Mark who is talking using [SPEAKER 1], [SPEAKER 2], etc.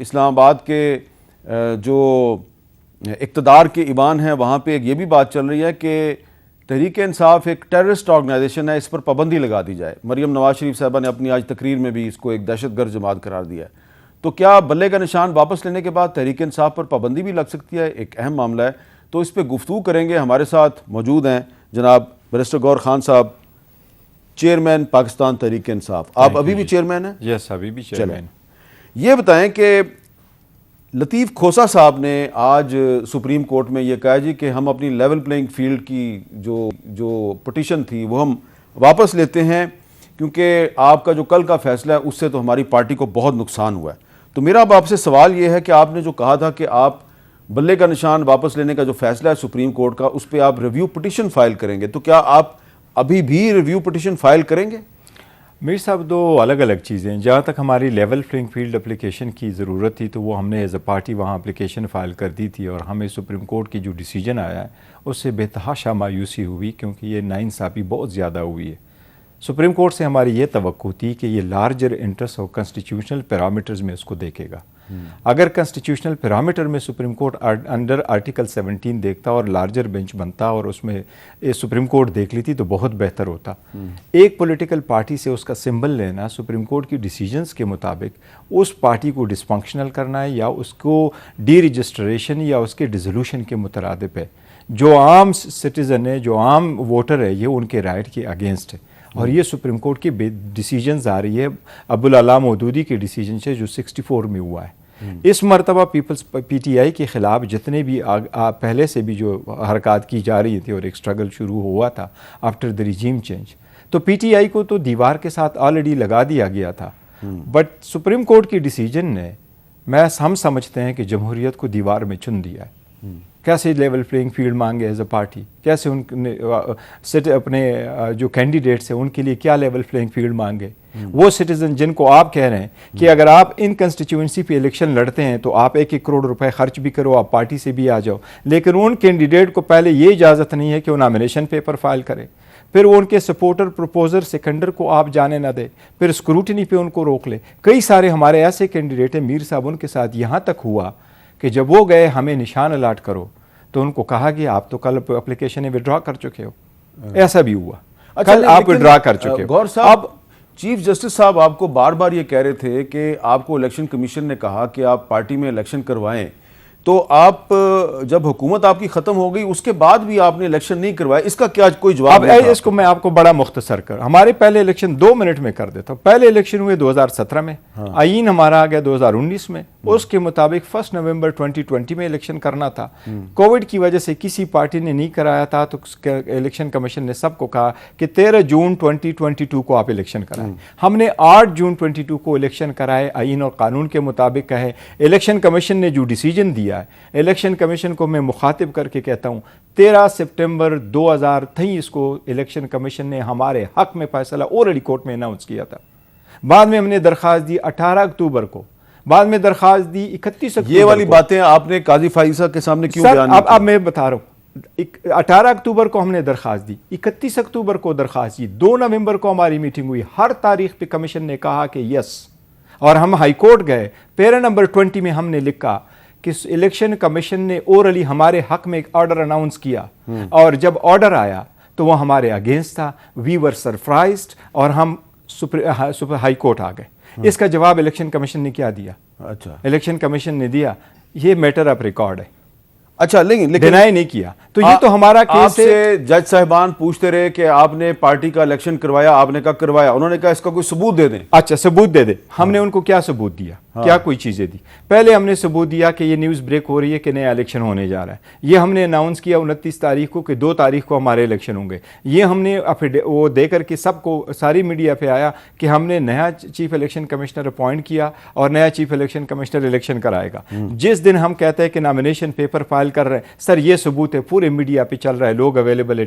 [SPEAKER 1] इस्लामाबाद के जो इक़्तिदार के ईवान है वहाँ पे एक ये भी बात चल रही है कि तहरीक इंसाफ एक टेररिस्ट ऑर्गेनाइजेशन है, इस पर पाबंदी लगा दी जाए। मरियम नवाज शरीफ साहबा ने अपनी आज तकरीर में भी इसको एक दहशतगर्द जमात करार दिया है। तो क्या बल्ले का निशान वापस लेने के बाद तहरीक इंसाफ पर पाबंदी भी लग सकती है? एक अहम मामला है, तो इस पर गुफ्तगू करेंगे। हमारे साथ मौजूद हैं जनाब बैरिस्टर गौहर खान साहब, चेयरमैन पाकिस्तान तहरीक इंसाफ। आप अभी भी चेयरमैन हैं?
[SPEAKER 2] यस, अभी भी चेयरमैन।
[SPEAKER 1] ये बताएं कि लतीफ़ खोसा साहब ने आज सुप्रीम कोर्ट में ये कहा जी कि हम अपनी लेवल प्लेइंग फील्ड की जो पिटीशन थी वो हम वापस लेते हैं, क्योंकि आपका जो कल का फैसला है उससे तो हमारी पार्टी को बहुत नुकसान हुआ है। तो मेरा अब आपसे सवाल ये है कि आपने जो कहा था कि आप बल्ले का निशान वापस लेने का जो फैसला है सुप्रीम कोर्ट का, उस पर आप रिव्यू पिटीशन फाइल करेंगे, तो क्या आप अभी भी रिव्यू पिटीशन फाइल करेंगे?
[SPEAKER 2] मीर साहब, दो अलग अलग चीज़ें। जहाँ तक हमारी लेवल प्लेइंग फील्ड एप्लीकेशन की ज़रूरत थी तो वो हमने एज अ पार्टी वहाँ एप्लीकेशन फ़ाइल कर दी थी, और हमें सुप्रीम कोर्ट की जो डिसीजन आया है उससे बेतहाशा मायूसी हुई, क्योंकि ये नाइंसाफ़ी बहुत ज़्यादा हुई है। सुप्रीम कोर्ट से हमारी ये तवक्को थी कि ये लार्जर इंटरेस्ट और कॉन्स्टिट्यूशनल पैरामीटर्स में उसको देखेगा। अगर कॉन्स्टिट्यूशनल पैरामीटर में सुप्रीम कोर्ट अंडर आर्टिकल 17 देखता और लार्जर बेंच बनता और उसमें सुप्रीम कोर्ट देख लेती तो बहुत बेहतर होता। एक पॉलिटिकल पार्टी से उसका सिंबल लेना सुप्रीम कोर्ट की डिसीजंस के मुताबिक उस पार्टी को डिसफंक्शनल करना है या उसको डी रजिस्ट्रेशन या उसके डिसोल्यूशन के मुतरादिफ है। जो आम सिटीज़न है, जो आम वोटर है, ये उनके राइट के अगेंस्ट है, और ये सुप्रीम कोर्ट की डिसीजंस आ रही है अब्दुल अला मौदूदी के डिसीजन से जो 64 में हुआ है। इस मरतबा पीपल्स पीटीआई के ख़िलाफ़ जितने भी पहले से भी जो हरकत की जा रही थी और एक स्ट्रगल शुरू हुआ था आफ्टर द रिजीम चेंज, तो पीटीआई को तो दीवार के साथ ऑलरेडी लगा दिया गया था। बट सुप्रीम कोर्ट की डिसीजन ने, हम समझते हैं कि जमहूरियत को दीवार में चुन दिया है। कैसे लेवल प्लेइंग फील्ड मांगे एज अ पार्टी, कैसे उनने अपने जो कैंडिडेट्स हैं उनके लिए क्या लेवल प्लेइंग फील्ड मांगे। वो सिटीजन जिनको आप कह रहे हैं कि अगर आप इन कंस्टिट्यूएंसी पे इलेक्शन लड़ते हैं तो आप 1-1 करोड़ रुपए खर्च भी करो, आप पार्टी से भी आ जाओ, लेकिन उन कैंडिडेट को पहले ये इजाज़त नहीं है कि वो नॉमिनेशन पेपर फाइल करे, फिर वो उनके सपोर्टर प्रपोजर सेकेंडर को आप जाने ना दे, फिर स्क्रूटनी पे उनको रोक ले। कई सारे हमारे ऐसे कैंडिडेट हैं, मीर साहब, उनके साथ यहाँ तक हुआ कि जब वो गए हमें निशान अलाट करो तो उनको कहा कि आप तो कल एप्लीकेशन विड्रॉ कर चुके हो। ऐसा भी हुआ।
[SPEAKER 1] अच्छा,
[SPEAKER 2] कल आप विड्रॉ कर चुके हो।
[SPEAKER 1] गौर साहब, चीफ जस्टिस साहब आपको बार बार ये कह रहे थे कि आपको इलेक्शन कमीशन ने कहा कि आप पार्टी में इलेक्शन करवाएं, तो आप जब हुकूमत आपकी ख़त्म हो गई उसके बाद भी आपने इलेक्शन नहीं करवाया, इसका क्या कोई जवाब नहीं?
[SPEAKER 2] इसको मैं आपको बड़ा मुख्तसर कर, हमारे पहले इलेक्शन 2 मिनट में कर देता हूँ। पहले इलेक्शन हुए 2017 में, आईन हमारा आ गया 2019 में, उसके मुताबिक 1 नवंबर 2020 में इलेक्शन करना था। कोविड की वजह से किसी पार्टी ने नहीं कराया था, तो इलेक्शन कमीशन ने सबको कहा कि 13 जून 2022 को आप इलेक्शन कराएं। हमने 8 जून 2022 को इलेक्शन कराए, आईन और कानून के मुताबिक कहे। इलेक्शन कमीशन ने जो डिसीजन दिया, इलेक्शन कमीशन को मैं मुखातिब करके कहता हूं 13 सितंबर 2023 को इलेक्शन कमीशन ने हमारे हक में फैसला ऑलरेडी कोर्ट में अनाउंस किया था। बाद में हमने दरखास्त दी 18 अक्टूबर को, बाद में दरखास्त दी 31 अक्टूबर।
[SPEAKER 1] ये वाली बातें आपने काजी फाइसा के सामने क्यों बयान नहीं
[SPEAKER 2] किया? अब मैं बता रहा हूं, 18 अक्टूबर को हमने दरखास्त दी, 31 अक्टूबर को दरखास्त दी, 2 नवंबर को हमारी मीटिंग हुई। हर तारीख पे कमीशन ने कहा कि यस, और हम हाई कोर्ट गए। पैरा नंबर 20 में हमने लिखा कि इलेक्शन कमीशन ने ओरली हमारे हक में एक ऑर्डर अनाउंस किया, और जब ऑर्डर आया तो वो हमारे अगेंस्ट था। वी वर सरप्राइज्ड और हम हाई कोर्ट आ गए। इसका जवाब इलेक्शन कमीशन ने क्या दिया?
[SPEAKER 1] अच्छा,
[SPEAKER 2] इलेक्शन कमीशन ने दिया ये मैटर ऑफ रिकॉर्ड है।
[SPEAKER 1] अच्छा, लेकिन
[SPEAKER 2] डिनाई नहीं किया। तो ये तो हमारा केस है।
[SPEAKER 1] जज साहिबान पूछते रहे कि आपने पार्टी का इलेक्शन करवाया, आपने कहा करवाया, उन्होंने कहा इसका कोई सबूत दे दें।
[SPEAKER 2] अच्छा, सबूत दे दे। हमने उनको क्या सबूत दिया? क्या कोई चीजें दी? पहले हमने सबूत दिया कि ये न्यूज ब्रेक हो रही है कि नया इलेक्शन होने जा रहा है। ये हमने अनाउंस किया 29 तारीख को कि 2 तारीख को हमारे इलेक्शन होंगे। ये हमने वो दे करके सबको, सारी मीडिया पे आया कि हमने नया चीफ इलेक्शन कमिश्नर अपॉइंट किया और नया चीफ इलेक्शन कमिश्नर इलेक्शन कराएगा। जिस दिन हम कहते हैं कि नॉमिनेशन पेपर फाइल कर रहे हैं, सर ये सबूत है, पूरे मीडिया पे चल रहा है, लोग अवेलेबल है।